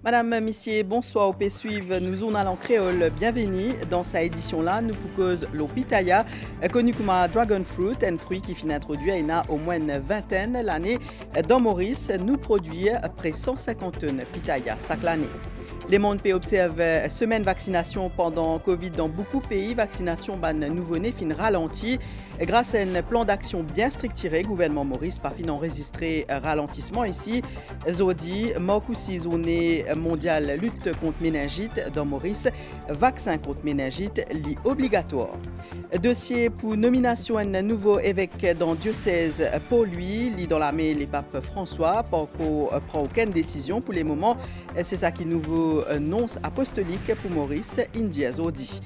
Madame, Monsieur, bonsoir au suivre. Nous journal en créole. Bienvenue dans cette édition-là. Nous proposons l'opitaya, connu comme dragon fruit, un fruit qui finit introduit il y a au moins une vingtaine l'année. Dans Maurice, nous produisons près 150 tonnes pitaya chaque année. Les mondes observent semaine vaccination pendant Covid dans beaucoup de pays. Vaccination ban nouveau-né fin ralenti. Grâce à un plan d'action bien structuré, gouvernement Maurice pas fin enregistré ralentissement ici. Zodi, Mokousi journée mondiale lutte contre méningite dans Maurice. Vaccin contre méningite li obligatoire. Dossier pour nomination un nouveau évêque dans diocèse pour lui, lit dans la main les papes François, pas prend aucune décision pour les moments. C'est ça qui nouveau nonce apostolique pour Maurice India Zodi.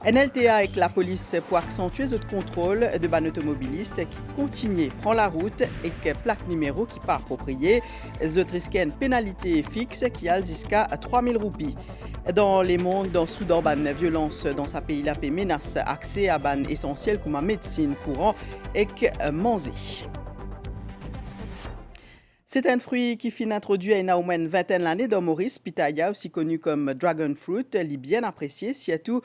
NLTA avec la police pour accentuer le contrôle de ban automobiliste qui continue prend la route et que plaque numéro qui part appropriée. Zot risque une pénalité fixe qui a jusqu'à 3000 roupies. Dans les mondes, dans Soudan, ban violence dans sa pays la paix menace accès à ban essentiel comme la médecine courant et manger. C'est un fruit qui finit introduit il y a au moins une vingtaine d'années dans Maurice. Pitaya, aussi connu comme dragon fruit, est bien apprécié, surtout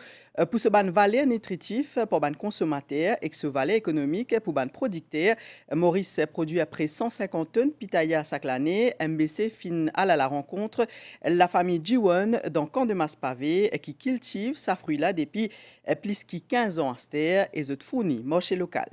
pour ce ban valeur nutritif pour ban consommateur et ce valeur économique pour ban producteur. Maurice produit après 150 tonnes pitaya chaque année. MBC fin à la rencontre la famille G1 dans Camp de Maspavé qui cultive sa fruit-là depuis plus de 15 ans à terre et se fournit marché local.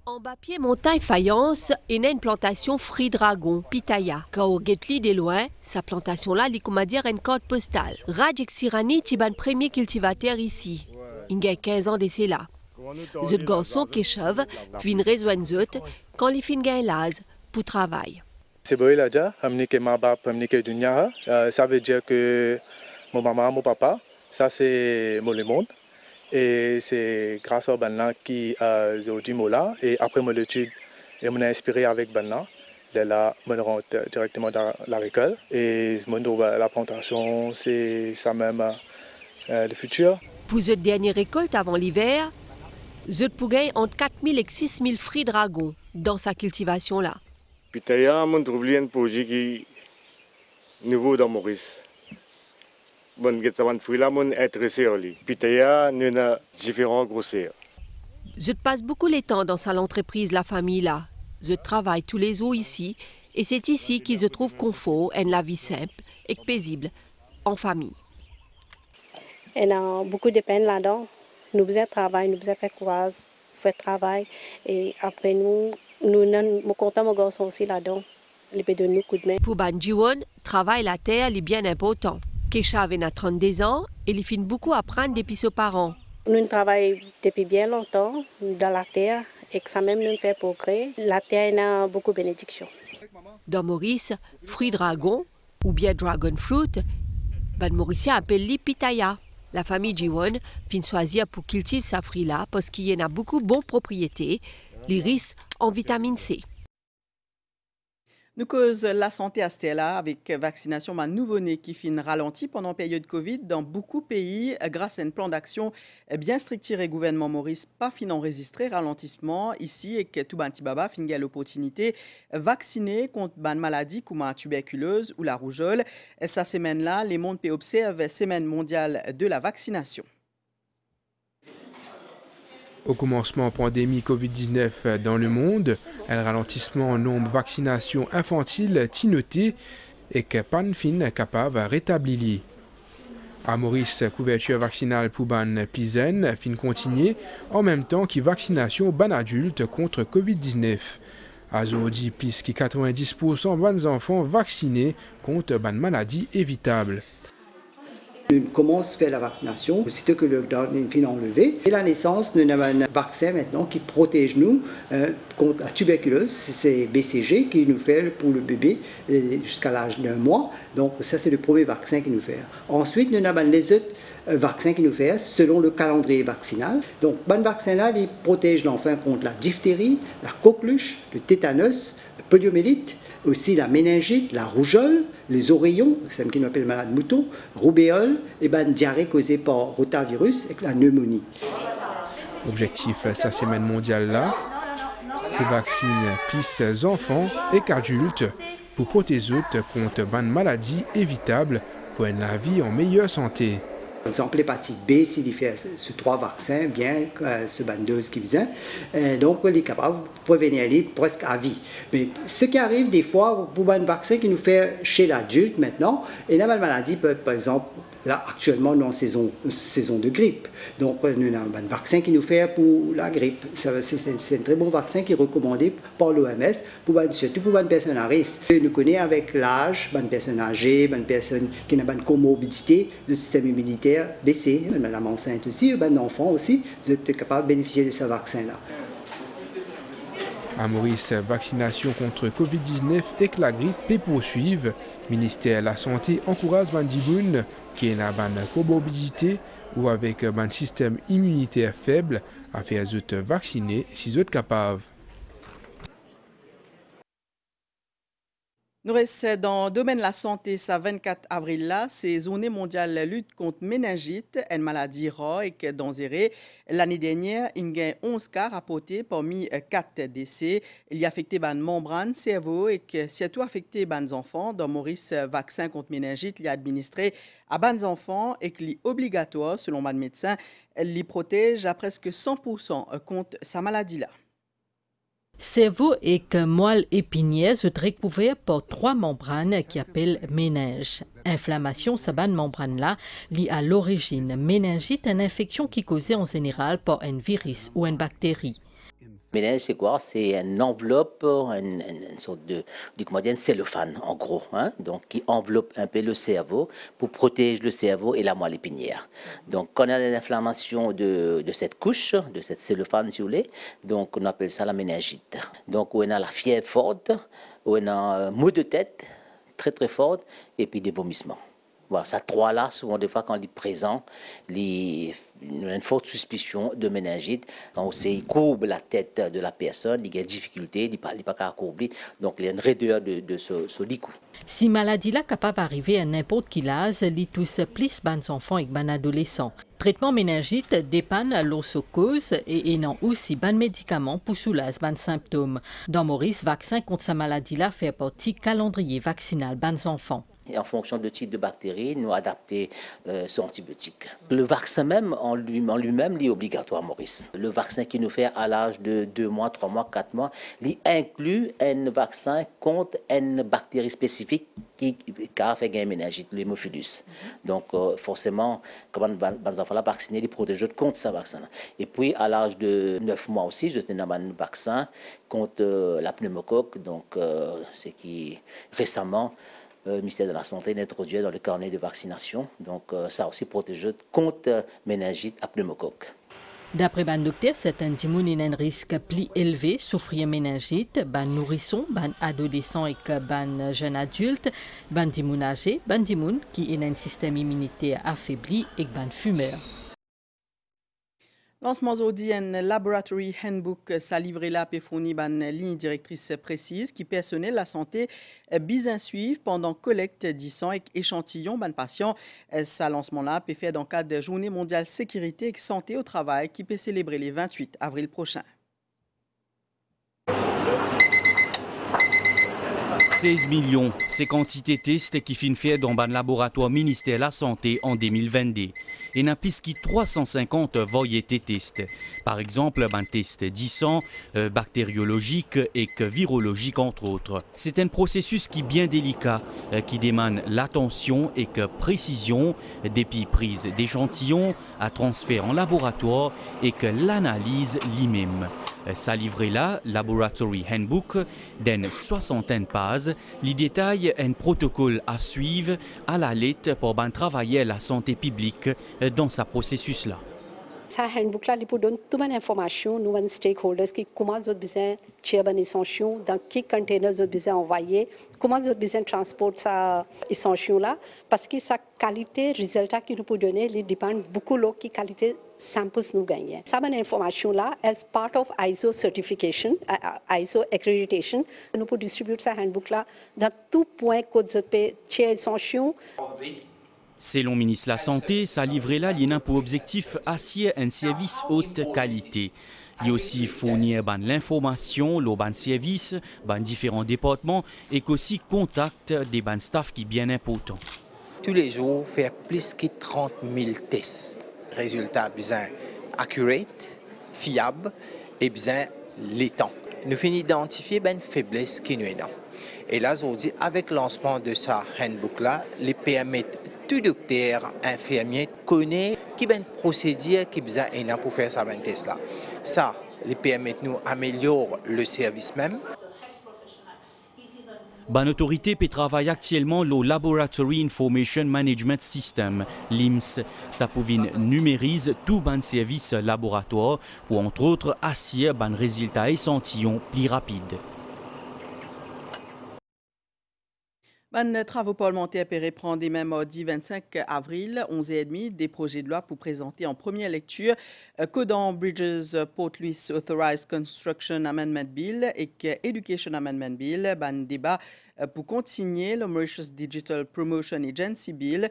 En bas-pied montagne faïence, il y a une plantation fruit dragon, pitaya. Quand on guette de loin, sa plantation-là, il comme dire une carte postale. Rajek Sirani, tiban premier cultivateur ici. Il y a 15 ans d'essai là. Zut garçon qui chauve, fin rejoindre zut, quand il fin gain l'az pour travail. C'est beau là déjà, amener que ma bab, amener que dunia, ça veut dire que mon maman, mon papa, ça c'est mon le monde. Et c'est grâce à Banla qui a dit là. Et après mon étude, je m'ai inspiré avec Banla. Là, je rentre directement dans la récolte. Et la plantation, c'est ça même le futur. Pour cette dernière récolte avant l'hiver, je peux gagner entre 4000 et 6000 fruits dragons dans sa cultivation-là. Pitaya, je trouve un projet qui est nouveau dans Maurice. Bon, get fruit là, mon intéressé oli. Pitaya, nous avons différents grosseurs. Je passe beaucoup de temps dans l'entreprise, la famille là. Je travaille tous les jours ici et c'est ici qu'ils se trouvent confort et la vie simple et paisible en famille. Il y a beaucoup de peine là-dedans. Nous faisons travail, nous faisons faire courage, faire travail et après nous sommes contents mon garçon aussi là-dedans. Il peut donner un coup de main. Pour Banjiwon, travail la terre est bien important. Kesha avait 32 ans et il finit beaucoup à apprendre depuis ses parents. Nous travaillons depuis bien longtemps dans la terre et que ça même nous fait progrès. La terre a beaucoup de bénédictions. Dans Maurice, fruit dragon ou bien dragon fruit, les Mauriciens appellent les pitaya. La famille Jiwon fin choisir pour cultiver sa fruit-là parce qu'il y en a beaucoup de bonnes propriétés, les riches en vitamine C. Nous cause la santé à Stella avec vaccination d'un nouveau-né qui fin ralenti pendant la période Covid dans beaucoup de pays grâce à un plan d'action bien structuré. Gouvernement Maurice pas fin enregistré ralentissement ici et que tout ban tibaba fin gagne l'opportunité vacciner contre ban maladie comme la tuberculose ou la rougeole. Cette semaine-là, les mondes observent semaine mondiale de la vaccination. Au commencement pandémie Covid-19 dans le monde, un ralentissement en nombre de vaccinations infantiles noté et que pan fin capable de rétablir. À Maurice, couverture vaccinale pour ban pizen fin continuer en même temps que vaccination ban adulte contre Covid-19. À aujourd'hui, plus que 90% des enfants vaccinés contre ban maladie évitable. On commence à faire la vaccination aussitôt que le lockdown est enlevé. Et la naissance, nous avons un vaccin maintenant qui protège nous contre la tuberculose. C'est BCG qui nous fait pour le bébé jusqu'à l'âge d'1 mois. Donc ça, c'est le premier vaccin qu'il nous fait. Ensuite, nous avons les autres vaccins qu'il nous fait selon le calendrier vaccinal. Donc, ce vaccin-là, il protège l'enfant contre la diphtérie, la coqueluche, le tétanos, le poliomyélite, aussi la méningite, la rougeole, les oreillons, c'est ce qu'on appelle malade mouton, roubéole, et diarrhée causée par rotavirus et la pneumonie. Objectif cette semaine mondiale là, c'est vacciner plus enfants et qu'adultes pour protéger contre une maladie évitable pour la vie en meilleure santé. Par exemple, l'hépatite B, s'il fait ce 3 vaccins, bien, ce bandeuse qui vient, donc il est capable de prévenir presque à vie. Mais ce qui arrive des fois, pour un vaccin qui nous fait chez l'adulte maintenant, et la maladie peut être, par exemple, là actuellement, nous en saison de grippe. Donc, nous avons un vaccin qui nous fait pour la grippe. C'est un très bon vaccin qui est recommandé par l'OMS, surtout pour une personne à risque. Nous connaissons avec l'âge, une personne âgée, une personne qui a une comorbidité, le système immunitaire baissé, madame enceinte aussi, un enfant aussi, vous êtes capable de bénéficier de ce vaccin-là. À Maurice, vaccination contre Covid-19 et que la grippe peut poursuivre. Le ministère de la Santé encourage les gens qui ont une comorbidité ou avec un système immunitaire faible à faire vacciner si ils sont capables. Nous restons dans le domaine de la santé, ça 24 avril là, c'est journée mondiale lutte contre méningite, une maladie rare et que dangereuse. L'année dernière, il y a 11 cas rapportés parmi 4 décès. Il y a affecté les membranes, cerveau et que surtout affecté les enfants. Dans Maurice, vaccin contre méningite, il est administré à les enfants et qu'il est obligatoire, selon le médecin, il les protège à presque 100% contre sa maladie-là. Cerveau et moelle épinière sont recouverts par 3 membranes qui appellent méninges. Inflammation, cette membrane-là, liée à l'origine. Méningite, une infection qui est causée en général par un virus ou une bactérie. Méninge, c'est quoi? C'est une enveloppe, une sorte de cellophane, en gros, hein? Donc, qui enveloppe un peu le cerveau pour protéger le cerveau et la moelle épinière. Donc, quand on a l'inflammation de cette couche, de cette cellophane, si vous voulez, donc on appelle ça la méningite. Donc, on a la fièvre forte, on a un maux de tête très très forte et puis des vomissements. Voilà, ça 3-là, souvent des fois quand il est présent, il y a une forte suspicion de méningite. Quand on courbe la tête de la personne, il y a des difficultés, il n'est pas qu'à courber, donc il y a une raideur de ce licou. Si maladie-là capable d'arriver à n'importe quel âge, il touche plus les enfants et les adolescents. Traitement méningite dépanne l'os cause et ayant aussi des médicaments pour soulager les symptômes. Dans Maurice, vaccin contre sa maladie-là fait partie du calendrier vaccinal des enfants. Et en fonction du type de bactérie, nous adapter ce antibiotique. Le vaccin même en lui-même est obligatoire, Maurice. Le vaccin qui nous fait à l'âge de 2 mois, 3 mois, 4 mois, il inclut un vaccin contre une bactérie spécifique qui a fait gagner méningite, l'hémophilus. Donc forcément, quand les enfants sont vaccinés, ils protègent contre ce vaccin-là. Et puis à l'âge de 9 mois aussi, je tenais un vaccin contre la pneumocoque, donc c'est qui récemment le ministère de la Santé l'a introduit dans le carnet de vaccination. Donc, ça aussi protège contre méningite à pneumocoque. D'après le docteur, c'est un petit un risque plus élevé souffrir méningite, ban nourrissons, ban adolescents et ban jeunes adultes, ban dimoun âgés, ban dimoun qui ont un système immunitaire affaibli et ban fumeurs. Lancement aujourd'hui, un laboratory handbook, ça livré là pour fournir une ligne directrice précise qui personnel la santé bien suivre pendant collecte du sang et échantillon ban patient. Ça lancement là peut faire dans le cadre de Journée mondiale sécurité et santé au travail qui peut célébrer les 28 avril prochain. 16 millions, c'est quantité de tests qui finissent fait dans le laboratoire ministère de la Santé en 2022. Et il y a plus de 350 variétés de tests. Par exemple, un test 10 bactériologique et virologique entre autres. C'est un processus qui est bien délicat, qui demande l'attention et précision depuis prise d'échantillons à transfert en laboratoire et que l'analyse lui-même. Ça livré là, Laboratory Handbook, d'une 60aine pages, les détails un protocole à suivre à la lettre pour bien travailler la santé publique dans ce processus-là. Ce handbook-là, il donne toute l'information, nous, les stakeholders, comment ils ont besoin de tirer une échantillon, dans quels containers ils ont besoin d'envoyer, comment ils ont besoin de transporter cette échantillon-là, parce que sa qualité, résultat qu'il nous peut donner, il dépend beaucoup de la qualité samples nous gagnent. Cette information-là, as part of ISO certification, ISO accreditation, nous pouvons distribuer ce handbook-là dans tout point que vous avez tirer échantillon. Selon le ministre de la Santé, ça livrait là l'INA pour objectif assurer un service haute qualité. Il aussi fournir l'information, le service, différents départements et aussi contact des staff qui est bien important. Tous les jours, faire plus que 30 000 tests. Résultat bien accurate, fiable et bien létant. Nous finissons d'identifier une faiblesse qui nous est là. Et là, aujourd'hui, avec le lancement de ce handbook-là, les permettent tout docteur, infirmier connaît qui est une procédure qui est pour faire ça test-là. Ça, les permettent nous améliorer le service même. L'autorité peut travailler actuellement le Laboratory Information Management System, LIMS. Ça pouvait numériser tout le service laboratoire pour, entre autres, assurer un résultat échantillon plus rapide. Les travaux parlementaires pourraient prendre même mardi 25 avril, 11h30, des projets de loi pour présenter en première lecture Codan Bridges Port Louis Authorized Construction Amendment Bill et Education Amendment Bill, débat pour continuer le Mauritius Digital Promotion Agency Bill.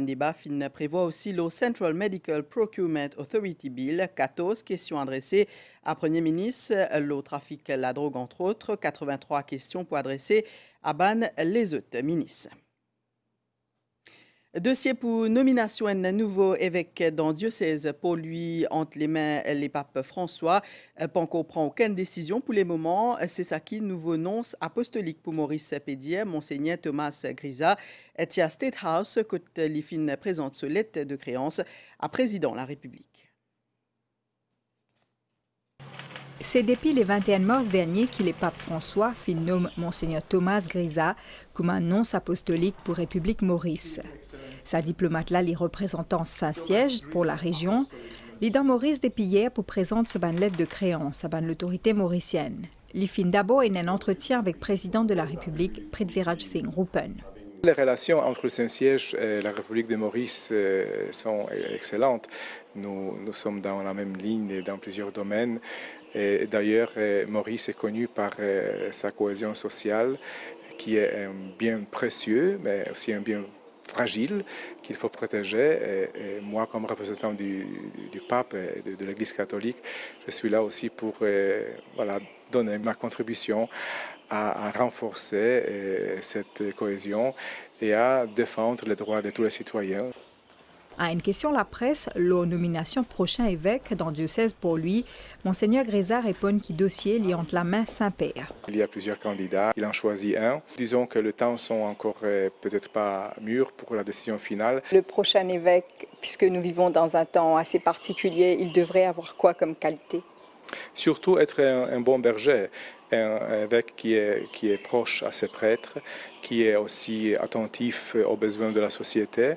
Débat prévoit aussi le Central Medical Procurement Authority Bill, 14 questions adressées à Premier ministre, le trafic, la drogue entre autres, 83 questions pour adresser à les autres ministres. Dossier pour nomination d'un nouveau évêque dans le diocèse pour lui entre les mains les papes François. Pas encore prend aucune décision pour le moment. C'est ça qui nouveau nonce apostolique pour Maurice Pédier, Monseigneur Thomas Grisa. Tia State House, côte l'IFIN présente ce lettre de créance à président de la République. C'est depuis le 21 mars dernier que le pape François fit nomme Monseigneur Thomas Grisa comme un nonce apostolique pour République Maurice. Sa diplomate-là, les représentants Saint-Siège pour la région, les dans Maurice depuis hier pour présenter ce lettre de créance à l'autorité mauricienne. Il fin d'abord un entretien avec le président de la République, Prithviraj Singh Rupan. Les relations entre le Saint-Siège et la République de Maurice sont excellentes. Nous sommes dans la même ligne dans plusieurs domaines. D'ailleurs, Maurice est connu par sa cohésion sociale, qui est un bien précieux, mais aussi un bien fragile qu'il faut protéger. Et moi, comme représentant du pape et de l'Église catholique, je suis là aussi pour donner ma contribution à renforcer cette cohésion et à défendre les droits de tous les citoyens. À une question la presse, la nomination prochain évêque dans le diocèse pour lui, Monseigneur Grisa répond qu'il dossier lié entre la main Saint-Père. Il y a plusieurs candidats, il en choisit un. Disons que le temps sont encore peut-être pas mûrs pour la décision finale. Le prochain évêque, puisque nous vivons dans un temps assez particulier, il devrait avoir quoi comme qualité? Surtout être un bon berger, un évêque qui est proche à ses prêtres, qui est aussi attentif aux besoins de la société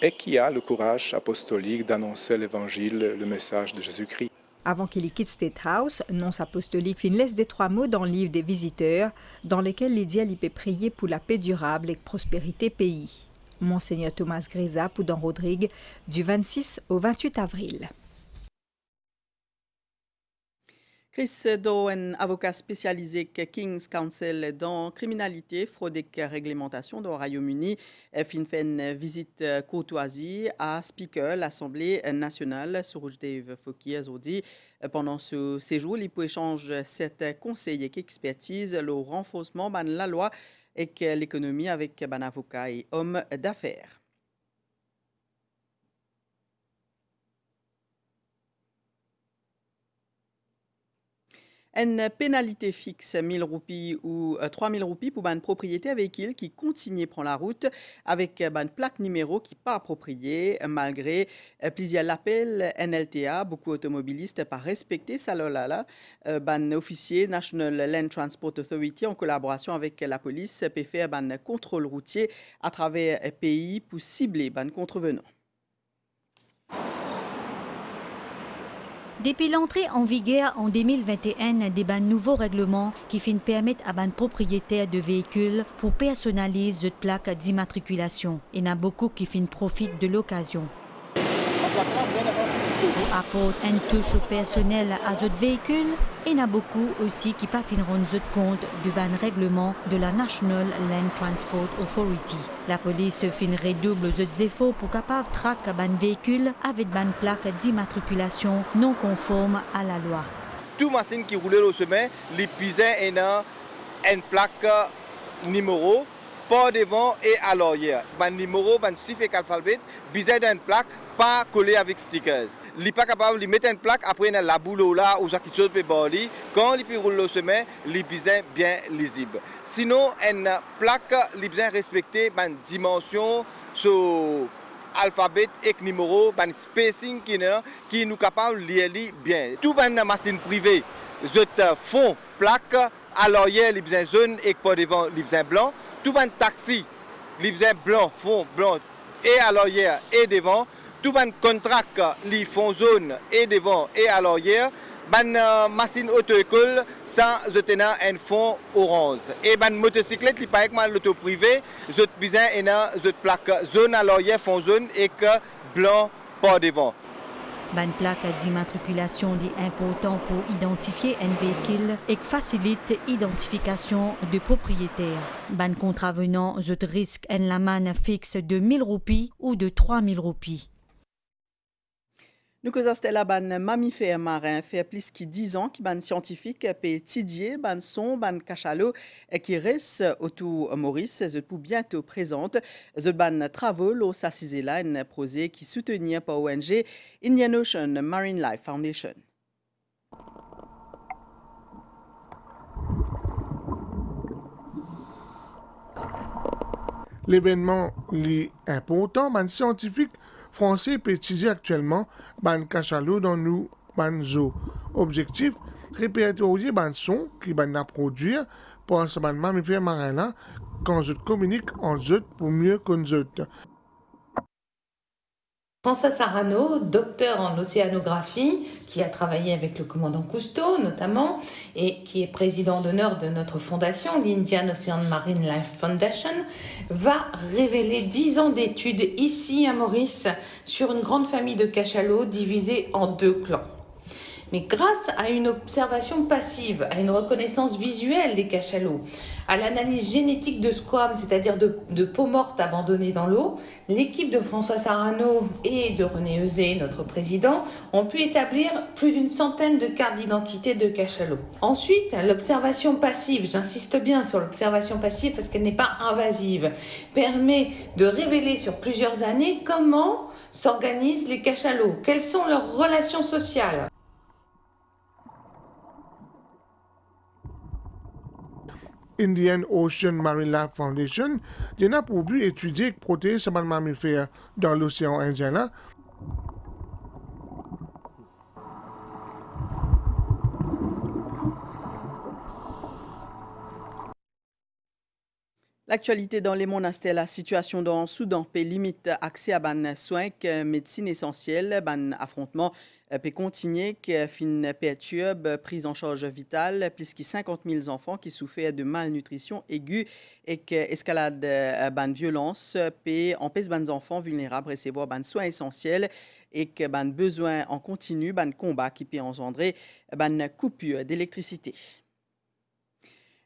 et qui a le courage apostolique d'annoncer l'évangile, le message de Jésus-Christ. Avant qu'il quitte State House, nonce apostolique fin laisse des 3 mots dans le livre des visiteurs, dans lesquels Lydia peut prier pour la paix durable et la prospérité pays. Monseigneur Thomas Grisa pour Don Rodrigue, du 26 au 28 avril. Chris Dowen, avocat spécialisé King's Counsel dans criminalité, fraude et réglementation au Royaume-Uni, fait une visite courtoisie à Speaker, l'Assemblée nationale, sur Dave Fouki aujourd'hui. Pendant ce séjour, il peut échanger cette conseil et expertise le renforcement de la loi et l'économie avec un avocat et homme d'affaires. Une pénalité fixe 1000 roupies ou 3000 roupies pour une propriété véhicule qui continue prendre la route avec une plaque numéro qui pas appropriée malgré plusieurs appels NLTA. Beaucoup d'automobilistes pas respecté ça là. Officier National Land Transport Authority en collaboration avec la police peut faire un contrôle routier à travers le pays pour cibler les contrevenants. Depuis l'entrée en vigueur en 2021 des nouveaux règlements qui permettent à les propriétaires de véhicules pour personnaliser les plaques d'immatriculation. Il y en a beaucoup qui profitent de l'occasion. Pour apporter une touche personnelle à ce véhicule, il y en a beaucoup aussi qui ne finiront compte du règlement de la National Land Transport Authority. La police finirait double les efforts pour capable traquer un véhicule avec une plaque d'immatriculation non conforme à la loi. Toute machine qui roulait au sommet, les pisait une plaque numéro pas devant et à l'arrière. Un numéro, un chiffre et alphabet, bisait d'une plaque pas collé avec stickers. Il n'est pas capable de mettre une plaque après la boule là où qui saute pe bali. Quand il roule au sommet, il bisait bien lisible. Sinon, une plaque il bien respecter une dimension sur alphabet et numéro, un spacing qui nous capable de lire bien. Tout une machine privée, je font plaque à l'arrière, les besoins jaune et pas devant les besoins blanc. Tout un taxi, les besoins blanc, fond blanc et à l'arrière et devant. Tout un contract, les fonds jaune et devant et à l'arrière. Une machine auto-école, ça, je tenais un fond orange. Et une motocyclette, il paraît que l'auto privé, je besoin une plaque jaune à l'arrière, fond jaune et que blanc pas devant. Une plaque d'immatriculation est important pour identifier un véhicule et facilite l'identification du propriétaire. Un contravenant risque une amende fixe de 1000 roupies ou de 3000 roupies. Nous causons la ban mammifère marin fait plus que 10 ans que ban scientifique peut étudier ban son ban cachalot qui reste autour Maurice je pour bientôt présente je ban travaux au s'assiser là un projet qui soutenu par ONG Indian Ocean Marine Life Foundation. L'événement est important, ban scientifique français peut étudier actuellement ban cachalot dans nous ban zoo. Objectif répertorier ban son qui ban a produire pour ce ban mammifère marin là quand je communique en eux pour mieux connaître eux. François Sarano, docteur en océanographie, qui a travaillé avec le commandant Cousteau notamment, et qui est président d'honneur de notre fondation, l'Indian Ocean Marine Life Foundation, va révéler 10 ans d'études ici à Maurice sur une grande famille de cachalots divisée en 2 clans. Mais grâce à une observation passive, à une reconnaissance visuelle des cachalots, à l'analyse génétique de squames, c'est-à-dire de peaux mortes abandonnées dans l'eau, l'équipe de François Sarano et de René Euzé, notre président, ont pu établir plus d'une centaine de cartes d'identité de cachalots. Ensuite, l'observation passive, j'insiste bien sur l'observation passive parce qu'elle n'est pas invasive, permet de révéler sur plusieurs années comment s'organisent les cachalots, quelles sont leurs relations sociales. Indian Ocean Marine Life Foundation a pour but d'étudier et protéger ces mammifères dans l'océan Indien. Là. L'actualité dans les monastères, la situation dans le Soudan peut limite accès à ban soins, médecine essentielle, ban affrontement peut continuer, que fin perturbe prise en charge vitale, plus que 50 000 enfants qui souffrent de malnutrition aiguë et que escalade ban violence peut empêcher ban enfants vulnérables recevoir ban soins essentiels et que ban besoin en continu, ban combat qui peut engendrer ban coupure d'électricité.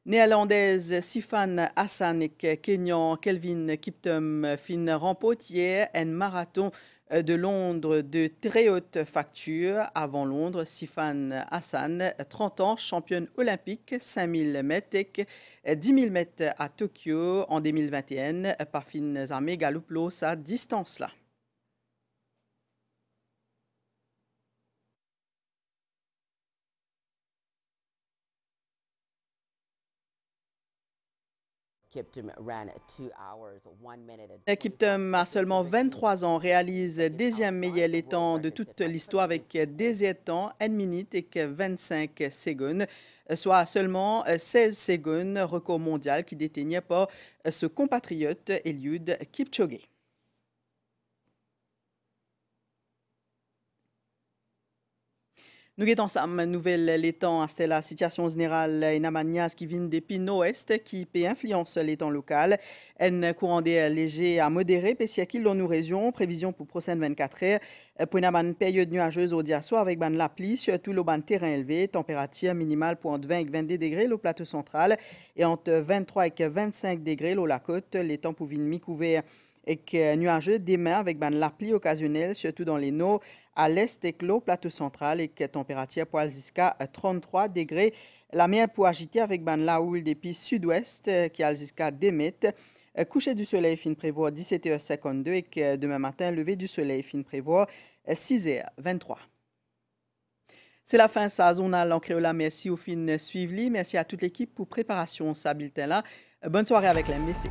Néerlandaise Sifan Hassan et Kenyan Kelvin Kiptum fin remportent hier un marathon de Londres de très haute facture. Avant Londres, Sifan Hassan, 30 ans, championne olympique, 5000 mètres et 10 000 mètres à Tokyo en 2021, par fin Zame Galuplo sa distance-là. Kiptum a seulement 23 ans, réalise deuxième meilleur temps de toute l'histoire avec 17 temps, 1 minute et 25 secondes, soit seulement 16 secondes, record mondial qui détenait par ce compatriote Eliud Kipchoge. Nous guettons ensemble nouvelle les temps, c'était la situation générale en qui vient depuis nord-est qui peut influencer les temps local. Un courant d'air léger à modéré, puis dans nos régions, prévision pour prochaines 24 heures. Pour une période nuageuse au diasso avec la pluie, surtout le terrain élevé, température minimale pour entre 20 et 22 degrés au plateau central et entre 23 et 25 degrés au la côte. Les temps pour mi-couvert et nuageux demain avec la pluie occasionnelle, surtout dans les nord à l'est et le plateau central et température pour jusqu'à 33 degrés. La mer pour agiter avec la houle des pistes sud-ouest qui a jusqu'à 2 mètres. Coucher du soleil fin prévoit 17h52 et que demain matin, lever du soleil fin prévoit 6h23. C'est la fin de sa journal en créole. Merci au fin suivi. Merci à toute l'équipe pour préparation de ce bulletin-là. Bonne soirée avec l'MBC.